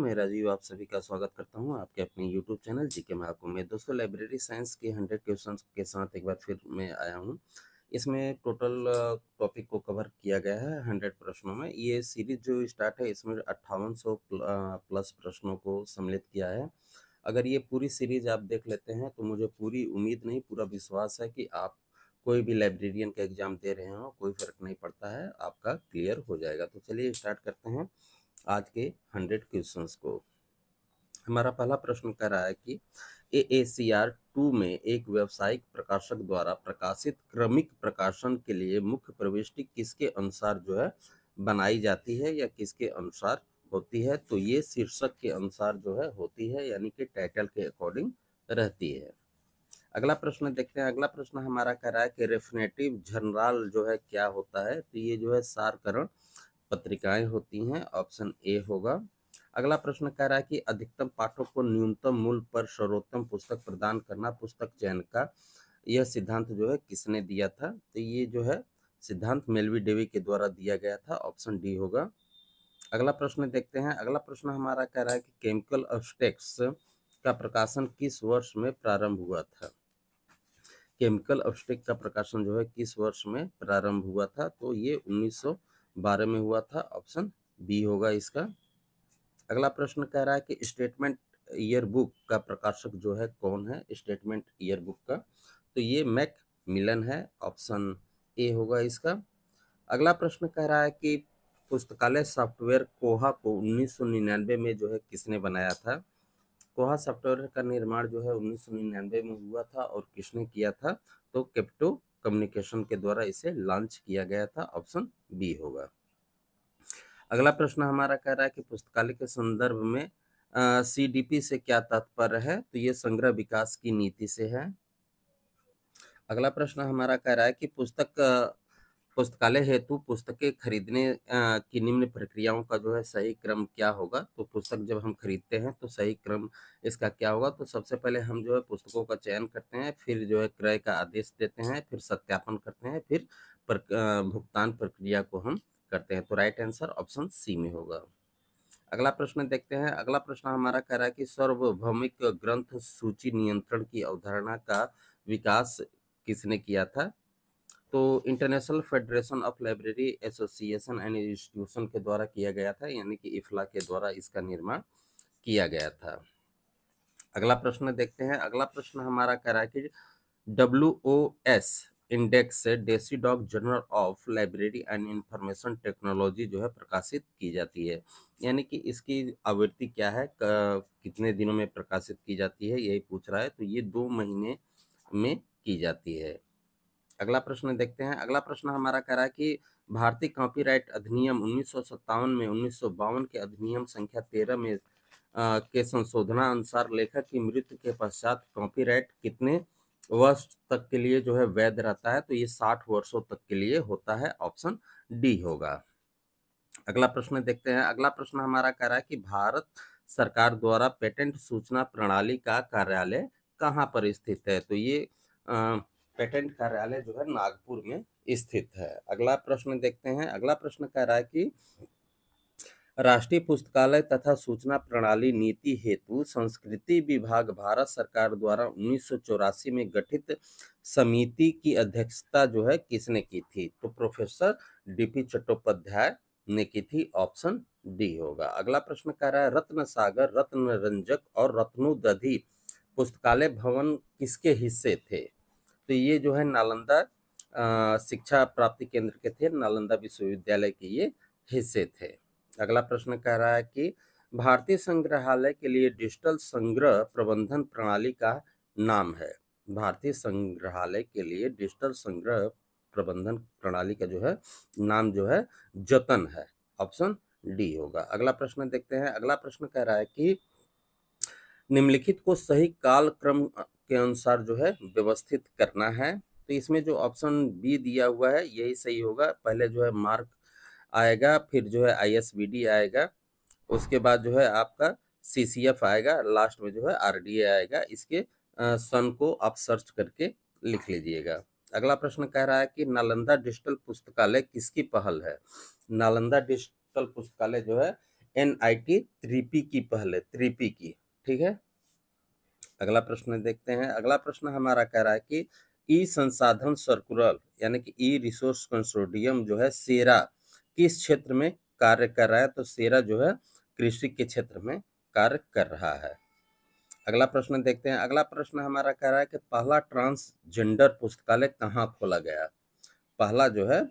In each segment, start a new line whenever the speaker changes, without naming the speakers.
मैं राजीव आप सभी का स्वागत करता हूं आपके अपने YouTube चैनल जीके महाकुंभ में। दोस्तों, लाइब्रेरी साइंस के 100 क्वेश्चंस के साथ एक बार फिर मैं आया हूं। इसमें टोटल टॉपिक को कवर किया गया है 100 प्रश्नों में। ये सीरीज जो स्टार्ट है इसमें 5800 प्लस प्रश्नों को सम्मिलित किया है। अगर ये पूरी सीरीज आप देख लेते हैं तो मुझे पूरी उम्मीद नहीं, पूरा विश्वास है कि आप कोई भी लाइब्रेरियन का एग्जाम दे रहे हो, कोई फर्क नहीं पड़ता है, आपका क्लियर हो जाएगा। तो चलिए स्टार्ट करते हैं आज के 100 क्वेश्चंस को। हमारा पहला प्रश्न कह रहा है कि AACR 2 में एक व्यावसायिक प्रकाशक द्वारा प्रकाशित क्रमिक प्रकाशन के लिए मुख्य प्रविष्टि किसके अनुसार जो है बनाई जाती है या किसके अनुसार होती है? तो ये शीर्षक के अनुसार जो है होती है, यानी कि टाइटल के अकॉर्डिंग रहती है। अगला प्रश्न देखते हैं। अगला प्रश्न हमारा कह रहा है कि रेफरेटिव जर्नल जो है क्या होता है? तो ये जो है सारकरण पत्रिकाएं होती हैं, ऑप्शन ए होगा। अगला प्रश्न कह रहा है कि अधिकतम पाठक को न्यूनतम मूल्य पर सर्वोत्तम पुस्तक प्रदान करना पुस्तक चयन का यह सिद्धांत जो है किसने दिया था? तो ये जो है सिद्धांत मेलवी डेवी के द्वारा दिया गया था, ऑप्शन डी होगा। अगला प्रश्न देखते हैं। अगला प्रश्न हमारा कह रहा है कि केमिकल ऑब्स्टेक्स का प्रकाशन किस वर्ष में प्रारंभ हुआ था? केमिकल ऑब्स्टेक का प्रकाशन जो है किस वर्ष में प्रारंभ हुआ था? तो ये 1912 में हुआ था, ऑप्शन बी होगा इसका। अगला प्रश्न कह रहा है कि स्टेटमेंट ईयर बुक का प्रकाशक जो है कौन है? स्टेटमेंट ईयर बुक का, तो ये मैक मिलन है, ऑप्शन ए होगा इसका। अगला प्रश्न कह रहा है कि पुस्तकालय सॉफ्टवेयर कोहा को 1999 में जो है किसने बनाया था? कोहा सॉफ्टवेयर का निर्माण जो है 1999 में हुआ था और किसने किया था? तो कैप्टो कम्युनिकेशन के द्वारा इसे लॉन्च किया गया था, ऑप्शन बी होगा। अगला प्रश्न हमारा कह रहा है कि पुस्तकालय के संदर्भ में CDP से क्या तात्पर्य है? तो ये संग्रह विकास की नीति से है। अगला प्रश्न हमारा कह रहा है कि पुस्तकालय हेतु पुस्तकें खरीदने की निम्न प्रक्रियाओं का जो है सही क्रम क्या होगा? तो पुस्तक जब हम खरीदते हैं तो सही क्रम इसका क्या होगा? तो सबसे पहले हम जो है पुस्तकों का चयन करते हैं, फिर जो है क्रय का आदेश देते हैं, फिर सत्यापन करते हैं, फिर भुगतान प्रक्रिया को हम करते हैं। तो राइट आंसर ऑप्शन सी में होगा। अगला प्रश्न देखते हैं। अगला प्रश्न हमारा कह रहा है कि सार्वभौमिक ग्रंथ सूची नियंत्रण की अवधारणा का विकास किसने किया था? तो international federation of library association and institution के द्वारा किया गया था, यानी कि इफ्ला के द्वारा इसका निर्माण किया गया था। अगला प्रश्न देखते हैं। अगला प्रश्न हमारा कह रहा है कि WOS इंडेक्स से DESIDOC journal of library and information technology जो है प्रकाशित की जाती है, यानी कि इसकी आवृत्ति क्या है, कितने दिनों में प्रकाशित की जाती है, यही पूछ रहा है। तो ये 2 महीने में की जाती है। अगला प्रश्न देखते हैं। अगला प्रश्न हमारा कह रहा है कि भारतीय कॉपीराइट अधिनियम 1957 में 1952 के अधिनियम संख्या 13 में के संशोधनानुसार लेखक की मृत्यु के पश्चात कॉपीराइट कितने वर्ष तक के लिए जो है वैध रहता है? तो ये 60 वर्षों तक के लिए होता है, ऑप्शन डी होगा। अगला प्रश्न देखते हैं। अगला प्रश्न हमारा कह रहा है कि भारत सरकार द्वारा पेटेंट सूचना प्रणाली का कार्यालय कहाँ पर स्थित है? तो ये पेटेंट कार्यालय जो है नागपुर में स्थित है। अगला प्रश्न देखते हैं। अगला प्रश्न कह रहा है कि राष्ट्रीय पुस्तकालय तथा सूचना प्रणाली नीति हेतु संस्कृति विभाग भारत सरकार द्वारा 1984 में गठित समिति की अध्यक्षता जो है किसने की थी? तो प्रोफेसर DP चट्टोपाध्याय ने की थी, ऑप्शन डी होगा। अगला प्रश्न कह रहा है रत्न सागर, रत्न रंजक और रत्नोदधि पुस्तकालय भवन किसके हिस्से थे? तो ये जो है नालंदा शिक्षा प्राप्ति केंद्र के थे, नालंदा विश्वविद्यालय के ये हिस्से थे। अगला प्रश्न कह रहा है कि भारतीय संग्रहालय के लिए डिजिटल संग्रह प्रबंधन प्रणाली का नाम है। भारतीय संग्रहालय के लिए डिजिटल संग्रह प्रबंधन प्रणाली का जो है नाम जो है जतन है, ऑप्शन डी होगा। अगला प्रश्न देखते हैं। अगला प्रश्न कह रहा है कि निम्नलिखित को सही काल क्रम के अनुसार जो है व्यवस्थित करना है। तो इसमें जो ऑप्शन बी दिया हुआ है यही सही होगा। पहले जो है मार्क आएगा, फिर जो है ISBD आएगा, उसके बाद जो है आपका CCF आएगा, लास्ट में जो है RDA आएगा। इसके सन को आप सर्च करके लिख लीजिएगा। अगला प्रश्न कह रहा है कि नालंदा डिजिटल पुस्तकालय किसकी पहल है? नालंदा डिजिटल पुस्तकालय जो है NIT त्रिपी की, पहले त्रिपी की, ठीक है। अगला प्रश्न देखते हैं। अगला प्रश्न हमारा कह रहा है कि ई संसाधन सर्कुलर यानी कि ई रिसोर्स कंसोर्टियम जो है सेरा किस क्षेत्र में कार्य कर रहा है? तो सेरा जो है कृषि के क्षेत्र में कार्य कर रहा है। अगला प्रश्न देखते हैं। अगला प्रश्न हमारा कह रहा है कि पहला ट्रांसजेंडर पुस्तकालय कहाँ खोला गया? पहला जो है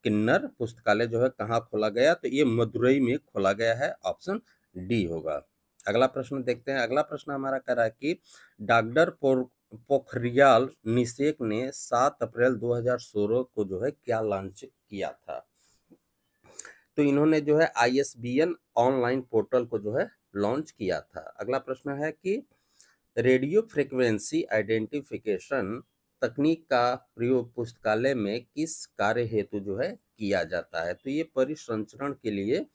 किन्नर पुस्तकालय जो है कहाँ खोला गया? तो ये मदुरई में खोला गया है, ऑप्शन डी होगा। अगला प्रश्न देखते हैं। अगला प्रश्न हमारा कह रहा है कि डॉक्टर पोखरियाल निशंक ने 7 अप्रैल 2016 को जो है क्या लॉन्च किया था? तो इन्होंने जो है ISBN ऑनलाइन पोर्टल को जो है लॉन्च किया था। अगला प्रश्न है कि रेडियो फ्रीक्वेंसी आइडेंटिफिकेशन तकनीक का प्रयोग पुस्तकालय में किस कार्य हेतु जो है किया जाता है? तो ये परिसंचरण के लिए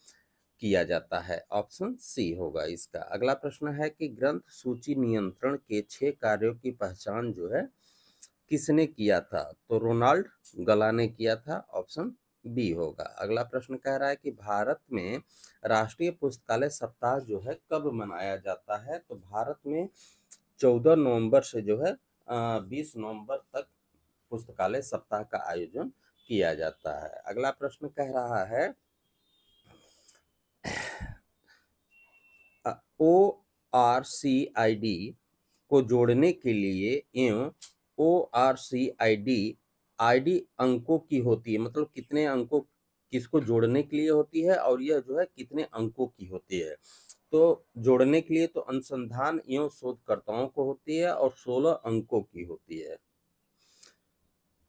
किया जाता है, ऑप्शन सी होगा इसका। अगला प्रश्न है कि ग्रंथ सूची नियंत्रण के 6 कार्यों की पहचान जो है किसने किया था? तो रोनाल्ड गला ने किया था, ऑप्शन बी होगा। अगला प्रश्न कह रहा है कि भारत में राष्ट्रीय पुस्तकालय सप्ताह जो है कब मनाया जाता है? तो भारत में 14 नवंबर से जो है 20 नवंबर तक पुस्तकालय सप्ताह का आयोजन किया जाता है। अगला प्रश्न कह रहा है ORCID को जोड़ने के लिए एवं ORCID आईडी अंकों की होती है, मतलब कितने अंकों किसको जोड़ने के लिए होती है और यह जो है कितने अंकों की होती है? तो जोड़ने के लिए तो अनुसंधान एवं शोधकर्ताओं को होती है और 16 अंकों की होती है।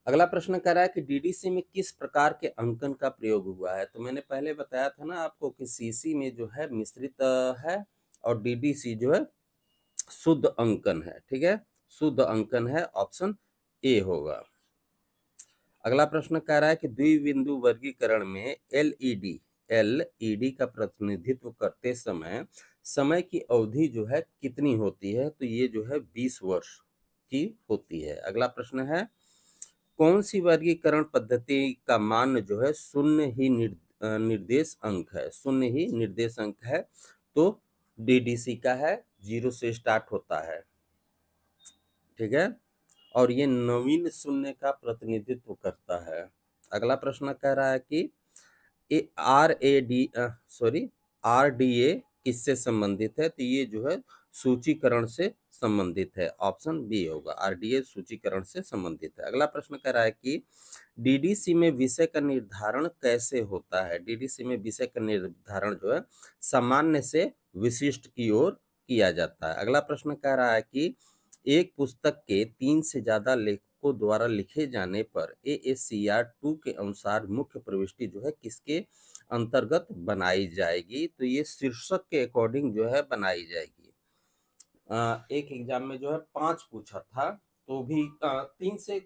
अगला प्रश्न कह रहा है कि डीडीसी में किस प्रकार के अंकन का प्रयोग हुआ है? तो मैंने पहले बताया था ना आपको कि सीसी में जो है मिश्रित है और डीडीसी जो है शुद्ध अंकन है, ठीक है, शुद्ध अंकन है, ऑप्शन ए होगा। अगला प्रश्न कह रहा है कि द्विबिंदु वर्गीकरण में एलईडी का प्रतिनिधित्व करते समय समय की अवधि जो है कितनी होती है? तो ये जो है 20 वर्ष की होती है। अगला प्रश्न है कौन सी वर्गीकरण पद्धति का मान जो है शून्य ही निर्देश अंक है? शून्य ही निर्देश अंक है, तो डीडीसी का है, 0 से स्टार्ट होता है, ठीक है, और ये नवीन शून्य का प्रतिनिधित्व करता है। अगला प्रश्न कह रहा है कि आरडीए किससे संबंधित है? तो ये जो है सूचीकरण से संबंधित है, ऑप्शन बी होगा, आरडीए सूचीकरण से संबंधित है। अगला प्रश्न कह रहा है कि डीडीसी में विषय का निर्धारण कैसे होता है? डीडीसी में विषय का निर्धारण जो है सामान्य से विशिष्ट की ओर किया जाता है। अगला प्रश्न कह रहा है कि एक पुस्तक के 3 से ज्यादा लेखकों द्वारा लिखे जाने पर ASCR 2 के अनुसार मुख्य प्रविष्टि जो है किसके अंतर्गत बनाई जाएगी? तो ये शीर्षक के अकॉर्डिंग जो है बनाई जाएगी। एक एग्जाम में जो है 5 पूछा था, तो भी 3 से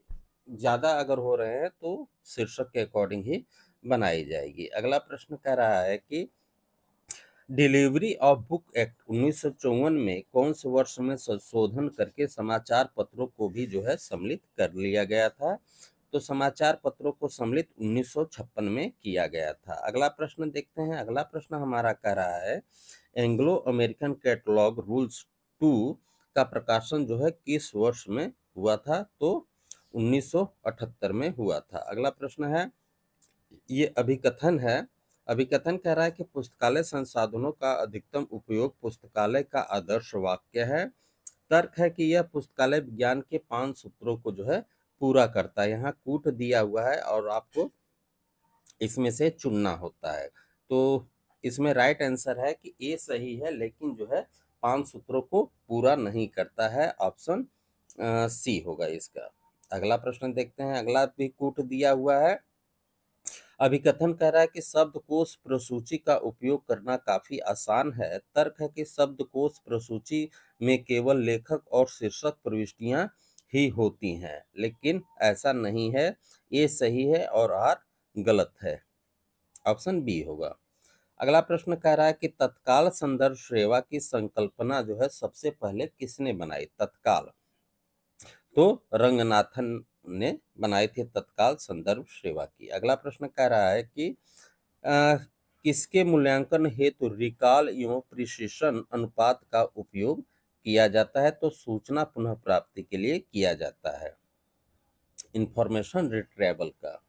ज्यादा अगर हो रहे हैं तो शीर्षक के अकॉर्डिंग ही बनाई जाएगी। अगला प्रश्न कह रहा है कि डिलीवरी ऑफ बुक एक्ट 1954 में कौन से वर्ष में संशोधन करके समाचार पत्रों को भी जो है सम्मिलित कर लिया गया था? तो समाचार पत्रों को सम्मिलित 1956 में किया गया था। अगला प्रश्न देखते हैं। अगला प्रश्न हमारा कह रहा है एंग्लो अमेरिकन कैटलॉग रूल्स 2 का प्रकाशन जो है किस वर्ष में हुआ था? तो 1978 में हुआ था। अगला प्रश्न है, ये अभिकथन है, अभिकथन कह रहा है कि पुस्तकालय संसाधनों का अधिकतम उपयोग पुस्तकालय का आदर्श वाक्य है। तर्क है कि यह पुस्तकालय विज्ञान के 5 सूत्रों को जो है पूरा करता है। यहाँ कूट दिया हुआ है और आपको इसमें से चुनना होता है। तो इसमें राइट आंसर है कि ए सही है, लेकिन जो है 5 सूत्रों को पूरा नहीं करता है, ऑप्शन सी होगा इसका। अगला प्रश्न देखते हैं। अगला भी कूट दिया हुआ है। अभिकथन कह रहा है कि शब्दकोश प्रसूची का उपयोग करना काफी आसान है। तर्क है कि शब्दकोश प्रसूची में केवल लेखक और शीर्षक प्रविष्टियां ही होती हैं, लेकिन ऐसा नहीं है। ये सही है और आर गलत है, ऑप्शन बी होगा। अगला प्रश्न कह रहा है कि तत्काल संदर्भ सेवा की संकल्पना जो है सबसे पहले किसने बनाई? तत्काल तो रंगनाथन ने बनाई थी तत्काल संदर्भ सेवा की। अगला प्रश्न कह रहा है कि किसके मूल्यांकन हेतु रिकॉल एवं प्रिसिशन अनुपात का उपयोग किया जाता है? तो सूचना पुनः प्राप्ति के लिए किया जाता है, इंफॉर्मेशन रिट्रीवल का।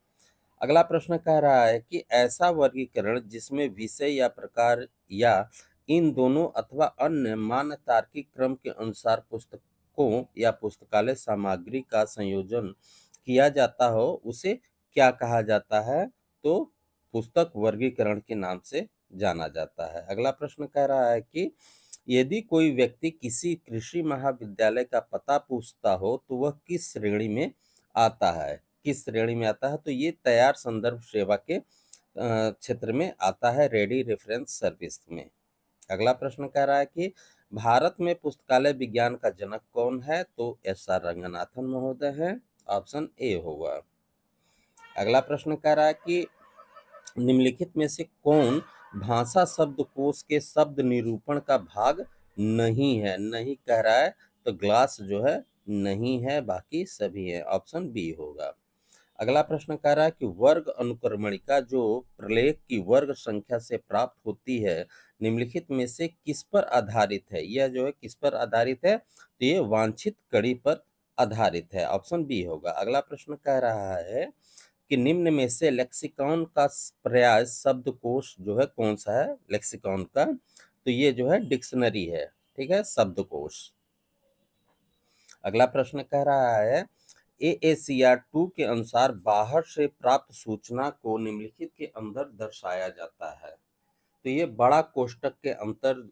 अगला प्रश्न कह रहा है कि ऐसा वर्गीकरण जिसमें विषय या प्रकार या इन दोनों अथवा अन्य मान्य तार्किक क्रम के अनुसार पुस्तकों या पुस्तकालय सामग्री का संयोजन किया जाता हो उसे क्या कहा जाता है? तो पुस्तक वर्गीकरण के नाम से जाना जाता है। अगला प्रश्न कह रहा है कि यदि कोई व्यक्ति किसी कृषि महाविद्यालय का पता पूछता हो तो वह किस श्रेणी में आता है? किस श्रेणी में आता है? तो ये तैयार संदर्भ सेवा के क्षेत्र में आता है, रेडी रेफरेंस सर्विस में। अगला प्रश्न कह रहा है कि भारत में पुस्तकालय विज्ञान का जनक कौन है? तो एस.आर. रंगनाथन महोदय हैं, ऑप्शन ए होगा। अगला प्रश्न कह रहा है कि निम्नलिखित में से कौन भाषा शब्दकोश के शब्द निरूपण का भाग नहीं है? नहीं कह रहा है तो ग्लास जो है नहीं है, बाकी सभी है, ऑप्शन बी होगा। अगला प्रश्न कह रहा है कि वर्ग अनुक्रमणिका जो प्रलेख की वर्ग संख्या से प्राप्त होती है निम्नलिखित में से किस पर आधारित है? यह जो है किस पर आधारित है? तो ये वांछित कड़ी पर आधारित है, ऑप्शन बी होगा। अगला प्रश्न कह रहा है कि निम्न में से लेक्सिकॉन का पर्याय शब्दकोश जो है कौन सा है? लेक्सिकॉन का तो ये जो है डिक्शनरी है, ठीक है, शब्दकोश। अगला प्रश्न कह रहा है AACR 2 के अनुसार बाहर से प्राप्त सूचना को निम्नलिखित के अंदर दर्शाया जाता है। तो ये बड़ा कोष्टक के अंतर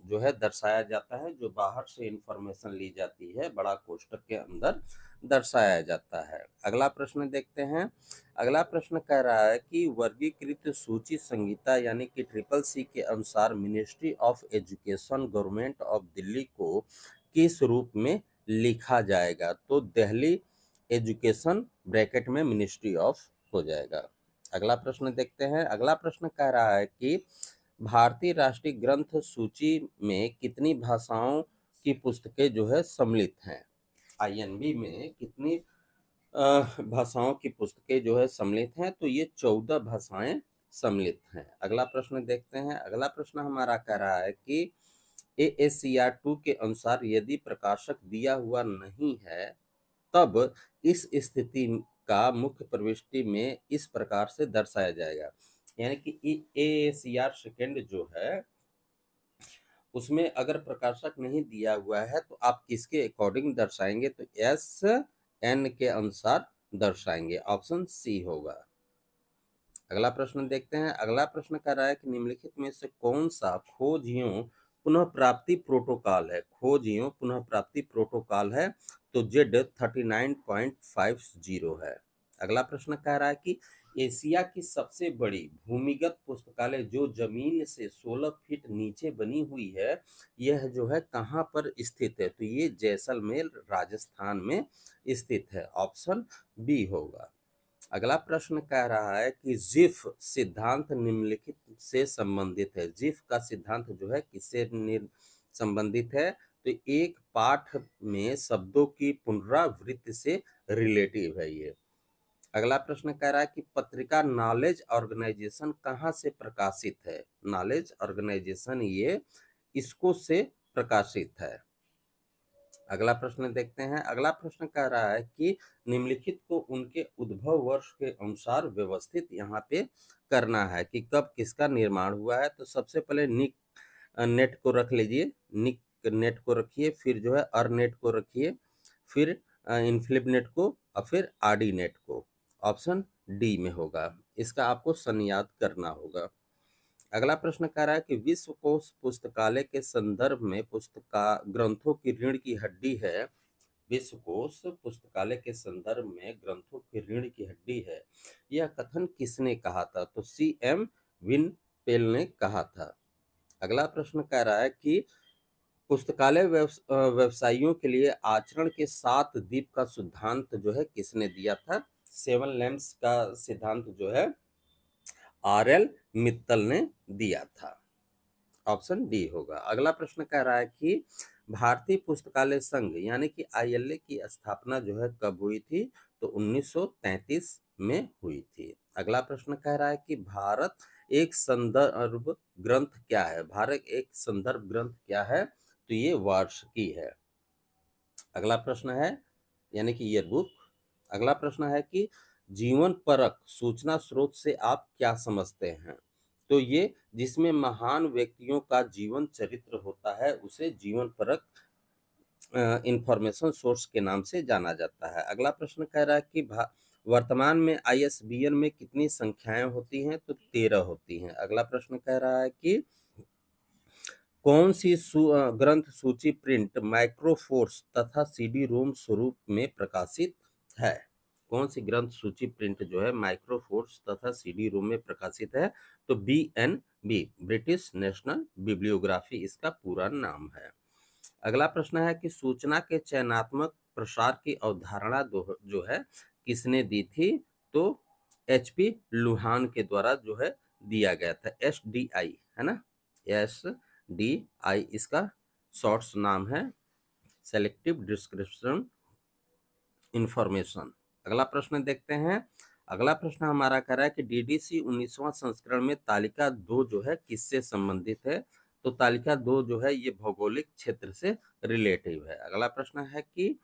जो है दर्शाया जाता है, जो बाहर से इंफॉर्मेशन ली जाती है बड़ा कोष्टक के अंदर दर्शाया जाता है। अगला प्रश्न देखते हैं। अगला प्रश्न कह रहा है कि वर्गीकृत सूची संहिता यानी कि CCC के अनुसार ministry of education government of Delhi को किस रूप में लिखा जाएगा? तो दिल्ली एजुकेशन ब्रैकेट में मिनिस्ट्री ऑफ हो जाएगा। अगला प्रश्न देखते हैं। अगला प्रश्न कह रहा है कि भारतीय राष्ट्रीय ग्रंथ सूची में कितनी भाषाओं की पुस्तकें जो है सम्मिलित हैं? INB में कितनी भाषाओं की पुस्तकें जो है सम्मिलित हैं? तो ये 14 भाषाएं सम्मिलित हैं। अगला प्रश्न देखते हैं। अगला प्रश्न हमारा कह रहा है कि AACR 2 के अनुसार यदि प्रकाशक दिया हुआ नहीं है तब इस स्थिति का मुख्य प्रविष्टि में इस प्रकार से दर्शाया जाएगा। यानी कि AACR सेकेंड जो है उसमें अगर प्रकाशक नहीं दिया हुआ है तो आप किसके अकॉर्डिंग दर्शाएंगे? तो SN के अनुसार दर्शाएंगे, ऑप्शन सी होगा। अगला प्रश्न देखते हैं। अगला प्रश्न कह रहा है कि निम्नलिखित में से कौन सा खोज एवं पुनः प्राप्ति प्रोटोकॉल है? खोज एवं पुनः प्राप्ति प्रोटोकॉल है तो Z39.50 है। अगला प्रश्न कह रहा है कि एशिया की सबसे बड़ी भूमिगत पुस्तकालय जो जमीन से 16 फीट नीचे बनी हुई है यह जो है कहाँ पर स्थित है? तो ये जैसलमेर राजस्थान में स्थित है, ऑप्शन बी होगा। अगला प्रश्न कह रहा है कि जिफ सिद्धांत निम्नलिखित से संबंधित है। जिफ का सिद्धांत जो है किससे संबंधित है? तो एक पाठ में शब्दों की पुनरावृत्ति से रिलेटिव है ये। अगला प्रश्न कह रहा है कि पत्रिका नॉलेज ऑर्गेनाइजेशन कहाँ से प्रकाशित है? नॉलेज ऑर्गेनाइजेशन ये इसको से प्रकाशित है। अगला प्रश्न देखते हैं। अगला प्रश्न कह रहा है कि निम्नलिखित को उनके उद्भव वर्ष के अनुसार व्यवस्थित यहाँ पे करना है कि कब किसका निर्माण हुआ है। तो सबसे पहले निक नेट को रख लीजिए, निक नेट को रखिए, फिर जो है अर्नेट को रखिए, फिर इनफ्लिप नेट को और फिर आरडी नेट को, ऑप्शन डी में होगा। इसका आपको संयाद करना होगा। अगला प्रश्न कह रहा है कि विश्वकोश पुस्तकालय के संदर्भ में पुस्तका ग्रंथों की रीढ़ की हड्डी है। विश्वकोश पुस्तकालय के संदर्भ में ग्रंथों की रीढ़ की हड्डी है, यह कथन किसने कहा था? तो CM विनपेल ने कहा था। अगला प्रश्न कह रहा है कि पुस्तकालय व्यवसायियों के लिए आचरण के 7 दीप का सिद्धांत जो है किसने दिया था? 7 लैम्प्स का सिद्धांत जो है RL मित्तल ने दिया था, ऑप्शन डी होगा। अगला प्रश्न कह रहा है कि भारतीय पुस्तकालय संघ यानी कि ILA की स्थापना जो है कब हुई थी? तो 1933 में हुई थी। अगला प्रश्न कह रहा है कि भारत एक संदर्भ ग्रंथ क्या है? भारत एक संदर्भ ग्रंथ क्या है? तो ये वार्षिकी है। अगला प्रश्न है यानी कि ईयर बुक। अगला प्रश्न है कि जीवन परक सूचना स्रोत से आप क्या समझते हैं? तो ये जिसमें महान व्यक्तियों का जीवन चरित्र होता है उसे जीवन परक इंफॉर्मेशन सोर्स के नाम से जाना जाता है। अगला प्रश्न कह रहा है कि वर्तमान में आईएसबीएन में कितनी संख्याएं होती हैं? तो 13 होती हैं। अगला प्रश्न कह रहा है कि कौन सी ग्रंथ सूची प्रिंट माइक्रोफोर्स तथा सीडी रोम स्वरूप में प्रकाशित है? कौन सी ग्रंथ सूची प्रिंट जो है माइक्रोफोर्स तथा सीडी रोम में प्रकाशित है? तो BNB ब्रिटिश नेशनल बिब्लियोग्राफी इसका पूरा नाम है। अगला प्रश्न है कि सूचना के चयनात्मक प्रसार की अवधारणा जो है किसने दी थी? तो HP लुहान के द्वारा जो है दिया गया था। SDI है ना, SDI इसका शॉर्ट्स नाम है, सेलेक्टिव डिस्क्रिप्शन इंफॉर्मेशन। अगला प्रश्न देखते हैं। अगला प्रश्न हमारा कह रहा है कि DDC 19वां संस्करण में तालिका 2 जो है किससे संबंधित है? तो तालिका 2 जो है ये भौगोलिक क्षेत्र से रिलेटिव है। अगला प्रश्न है कि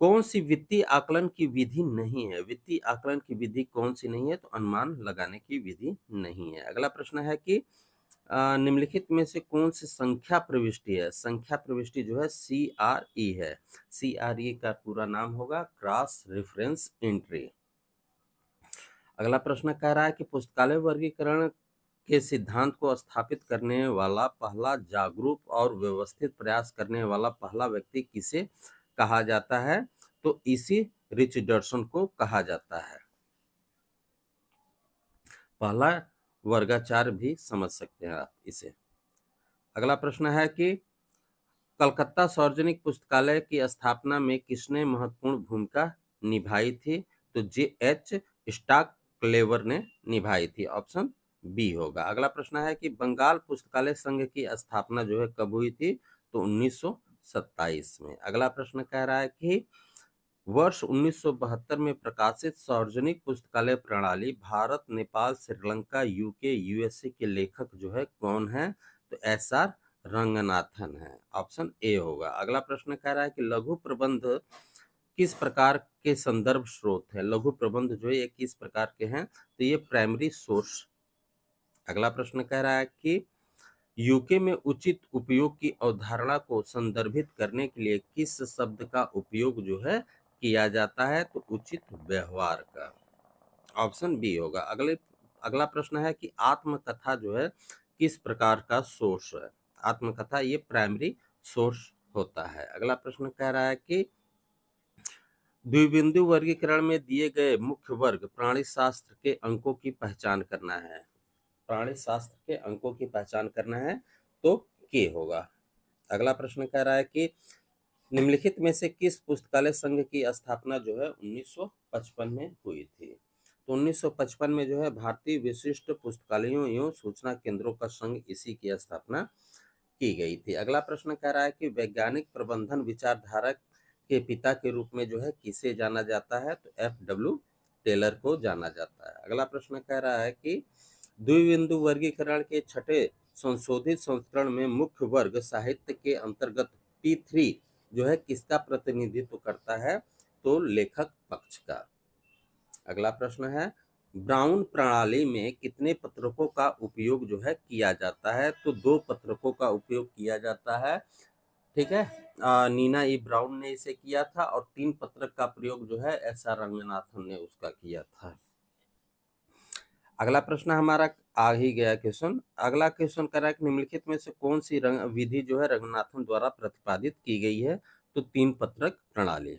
कौन सी वित्तीय आकलन की विधि नहीं है? वित्तीय आकलन की विधि कौन सी नहीं है? तो अनुमान लगाने की विधि नहीं है। अगला प्रश्न है कि निम्नलिखित में से कौन सी संख्या प्रविष्टि है? संख्या प्रविष्टि जो है CRE है। CRE का पूरा नाम होगा क्रॉस रेफरेंस एंट्री। अगला प्रश्न कह रहा है कि पुस्तकालय वर्गीकरण के सिद्धांत को स्थापित करने वाला पहला जागरूक और व्यवस्थित प्रयास करने वाला पहला व्यक्ति किसे कहा जाता है? तो इसी रिचर्डसन को कहा जाता है। पहला वर्गाचार भी समझ सकते हैं आप इसे। अगला प्रश्न है कि कलकत्ता सार्वजनिक पुस्तकालय की स्थापना में किसने महत्वपूर्ण भूमिका निभाई थी? तो JH स्टॉक क्लेवर ने निभाई थी। ऑप्शन बी होगा। अगला प्रश्न है कि बंगाल पुस्तकालय संघ की स्थापना जो है कब हुई थी? तो 1927 में। अगला प्रश्न कह रहा है कि वर्ष 1972 में प्रकाशित सार्वजनिक पुस्तकालय प्रणाली भारत, नेपाल, श्रीलंका, UK, USA के लेखक जो है कौन है? तो SR रंगनाथन है। ऑप्शन ए होगा। अगला प्रश्न कह रहा है कि लघु प्रबंध किस प्रकार के संदर्भ स्रोत है? लघु प्रबंध जो है ये किस प्रकार के हैं? तो ये प्राइमरी सोर्स। अगला प्रश्न कह रहा है कि यूके में उचित उपयोग की अवधारणा को संदर्भित करने के लिए किस शब्द का उपयोग जो है किया जाता है? तो उचित व्यवहार का। ऑप्शन बी होगा। अगला प्रश्न है कि आत्मकथा जो है किस प्रकार का सोर्स है? आत्मकथा ये प्राइमरी सोर्स होता है। अगला प्रश्न कह रहा है कि द्विबिंदु वर्गीकरण में दिए गए मुख्य वर्ग प्राणी शास्त्र के अंकों की पहचान करना है। प्राणी शास्त्र के अंकों की पहचान करना है तो के होगा। अगला प्रश्न कह रहा है कि निम्नलिखित में से किस पुस्तकालय संघ की स्थापना जो है 1955 में हुई थी? तो 1955 में जो है भारतीय विशिष्ट पुस्तकालयों एवं सूचना केंद्रों का संघ, इसी की स्थापना की गई थी। अगला प्रश्न कह रहा है कि वैज्ञानिक प्रबंधन विचारधारा के पिता के रूप में जो है किसे जाना जाता है? तो FW टेलर को जाना जाता है। अगला प्रश्न कह रहा है कि द्विबिंदु वर्गीकरण के छठे संशोधित संस्करण में मुख्य वर्ग साहित्य के अंतर्गत P3 जो है किसका प्रतिनिधित्व करता है? तो लेखक पक्ष का। अगला प्रश्न है ब्राउन प्रणाली में कितने पत्रकों का उपयोग जो है किया जाता है? तो 2 पत्रकों का उपयोग किया जाता है। ठीक है, नीना ई ब्राउन ने इसे किया था और 3 पत्रक का प्रयोग जो है SR रंगनाथन ने उसका किया था। अगला प्रश्न हमारा आ ही गया क्वेश्चन। अगला क्वेश्चन कर रहा है कि निम्नलिखित में से कौन सी विधि जो है रंगनाथन द्वारा प्रतिपादित की गई है? तो 3 पत्रक प्रणाली।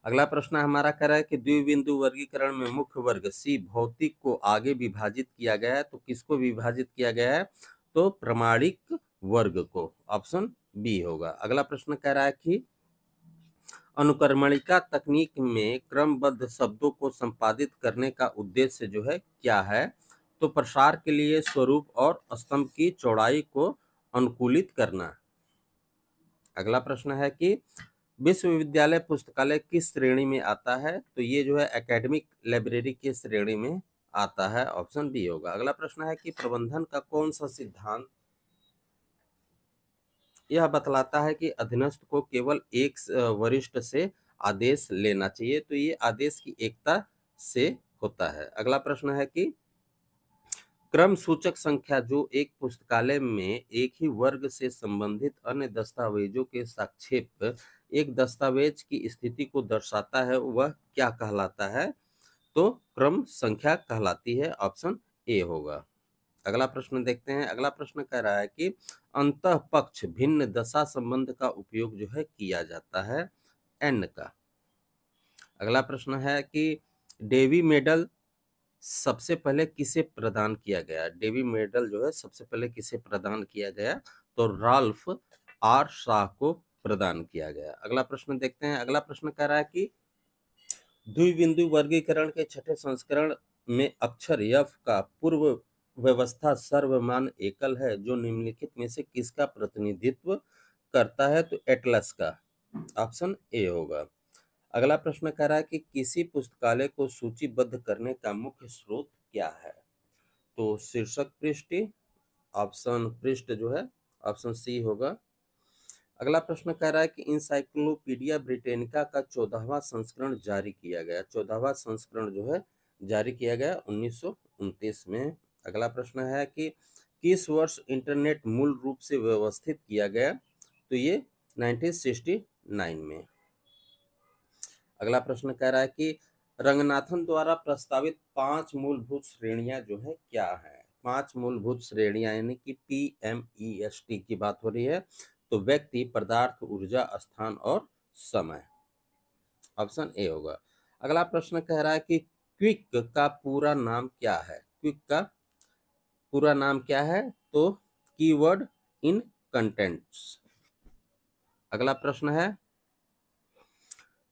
अगला प्रश्न हमारा कह रहा है कि द्विबिंदु वर्गीकरण में मुख्य वर्ग C भौतिक को आगे विभाजित किया गया है। तो किसको विभाजित किया गया है? तो प्रमाणिक वर्ग को। ऑप्शन बी होगा। अगला प्रश्न कह रहा है कि अनुक्रमणिका तकनीक में क्रमबद्ध शब्दों को संपादित करने का उद्देश्य जो है क्या है? तो प्रसार के लिए स्वरूप और स्तंभ की चौड़ाई को अनुकूलित करना। अगला प्रश्न है कि विश्वविद्यालय पुस्तकालय किस श्रेणी में आता है? तो ये जो है एकेडमिक लाइब्रेरी की श्रेणी में आता है? ऑप्शन बी होगा। अगला प्रश्न है कि प्रबंधन का कौन सा सिद्धांत यह बतलाता है कि अधीनस्थ को केवल एक वरिष्ठ से आदेश लेना चाहिए? तो ये आदेश की एकता से होता है। अगला प्रश्न है कि क्रम सूचक संख्या जो एक पुस्तकालय में एक ही वर्ग से संबंधित अन्य दस्तावेजों के सापेक्ष एक दस्तावेज की स्थिति को दर्शाता है, वह क्या कहलाता है? तो क्रम संख्या कहलाती है। ऑप्शन ए होगा। अगला प्रश्न देखते हैं। अगला प्रश्न कह रहा है कि अंतः पक्ष भिन्न दशा संबंध का उपयोग जो है किया जाता है एन का। अगला प्रश्न है कि डेवी मेडल सबसे पहले किसे प्रदान किया गया? डेवी मेडल जो है सबसे पहले किसे प्रदान किया गया? तो राल्फ आर शाह को प्रदान किया गया। अगला प्रश्न देखते हैं। अगला प्रश्न कह रहा है कि द्विबिंदु वर्गीकरण के छठे संस्करण में अक्षर एफ का पूर्व व्यवस्था सर्वमान्य एकल है जो निम्नलिखित में से किसका प्रतिनिधित्व करता है? तो एटलस का। ऑप्शन ए होगा। अगला प्रश्न कह रहा है कि किसी पुस्तकालय को सूचीबद्ध करने का मुख्य स्रोत क्या है? तो शीर्षक पृष्ठ, ऑप्शन पृष्ठ जो है ऑप्शन सी होगा। अगला प्रश्न कह रहा है कि इंसाइक्लोपीडिया ब्रिटेनिका का 14वां संस्करण जारी किया गया। 14वां संस्करण जो है जारी किया गया 1929 में। अगला प्रश्न है कि किस वर्ष इंटरनेट मूल रूप से व्यवस्थित किया गया? तो ये 1969 में। अगला प्रश्न कह रहा है कि रंगनाथन द्वारा प्रस्तावित 5 मूलभूत श्रेणियां जो है क्या है? 5 मूलभूत श्रेणियां यानी कि PMEST की बात हो रही है। तो व्यक्ति, पदार्थ, ऊर्जा, स्थान और समय। ऑप्शन ए होगा। अगला प्रश्न कह रहा है कि क्विक का पूरा नाम क्या है? क्विक का पूरा नाम क्या है? तो कीवर्ड इन कंटेंट्स। अगला प्रश्न है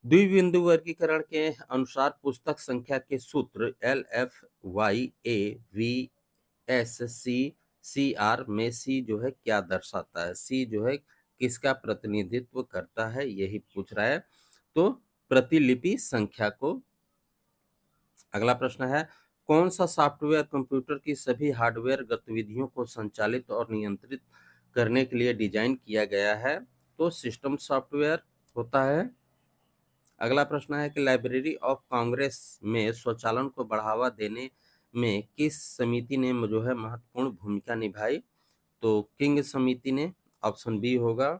द्विबिंदु वर्गीकरण के अनुसार पुस्तक संख्या के सूत्र LFYAVSCCR में सी जो है क्या दर्शाता है? सी जो है किसका प्रतिनिधित्व करता है, यही पूछ रहा है। तो प्रतिलिपि संख्या को। अगला प्रश्न है कौन सा सॉफ्टवेयर कंप्यूटर की सभी हार्डवेयर गतिविधियों को संचालित और नियंत्रित करने के लिए डिजाइन किया गया है? तो सिस्टम सॉफ्टवेयर होता है। अगला प्रश्न है कि लाइब्रेरी ऑफ कांग्रेस में स्वचालन को बढ़ावा देने में किस समिति ने जो है महत्वपूर्ण भूमिका निभाई? तो किंग समिति ने। ऑप्शन बी होगा।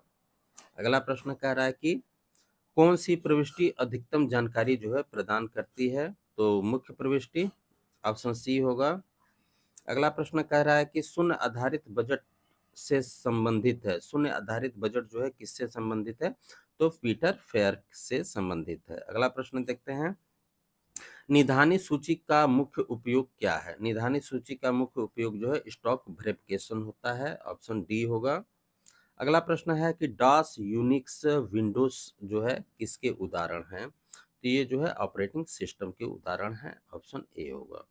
अगला प्रश्न कह रहा है कि कौन सी प्रविष्टि अधिकतम जानकारी जो है प्रदान करती है? तो मुख्य प्रविष्टि। ऑप्शन सी होगा। अगला प्रश्न कह रहा है कि शून्य आधारित बजट से संबंधित है। शून्य आधारित बजट जो है किससे संबंधित है? तो पीटर फेयर से संबंधित है। अगला प्रश्न देखते हैं निधानी सूची का मुख्य उपयोग क्या है? निधानी सूची का मुख्य उपयोग जो है स्टॉक वेरिफिकेशन होता है। ऑप्शन डी होगा। अगला प्रश्न है कि डॉस, यूनिक्स, विंडोज जो है किसके उदाहरण हैं? तो ये जो है ऑपरेटिंग सिस्टम के उदाहरण हैं। ऑप्शन ए होगा।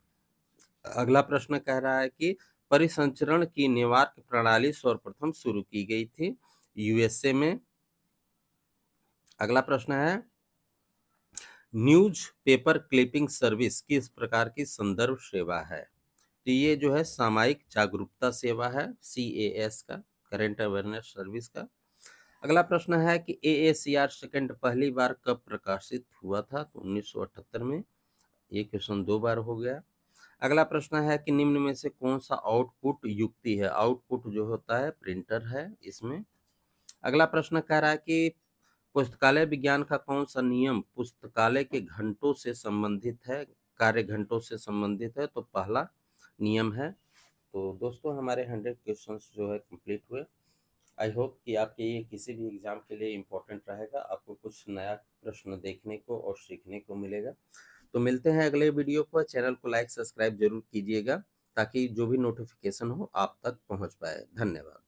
अगला प्रश्न कह रहा है कि परिसंचरण की नेटवर्क प्रणाली सर्वप्रथम शुरू की गई थी USA में। अगला प्रश्न है न्यूज पेपर क्लिपिंग सर्विस किस प्रकार की संदर्भ सेवा है? तो ये जो है सामायिक जागरूकता सेवा है, CAS का, करेंट अवेयरनेस सर्विस का। अगला प्रश्न है कि AACR सेकंड पहली बार कब प्रकाशित हुआ था? तो 1978 में। ये क्वेश्चन 2 बार हो गया। अगला प्रश्न है कि निम्न में से कौन सा आउटपुट युक्ति है? आउटपुट जो होता है प्रिंटर है इसमें। अगला प्रश्न कह रहा है कि पुस्तकालय विज्ञान का कौन सा नियम पुस्तकालय के घंटों से संबंधित है, कार्य घंटों से संबंधित है? तो पहला नियम है। तो दोस्तों हमारे 100 क्वेश्चंस जो है कंप्लीट हुए। आई होप कि आपके ये किसी भी एग्जाम के लिए इम्पोर्टेंट रहेगा, आपको कुछ नया प्रश्न देखने को और सीखने को मिलेगा। तो मिलते हैं अगले वीडियो पर। चैनल को लाइक सब्सक्राइब जरूर कीजिएगा ताकि जो भी नोटिफिकेशन हो आप तक पहुंच पाए। धन्यवाद।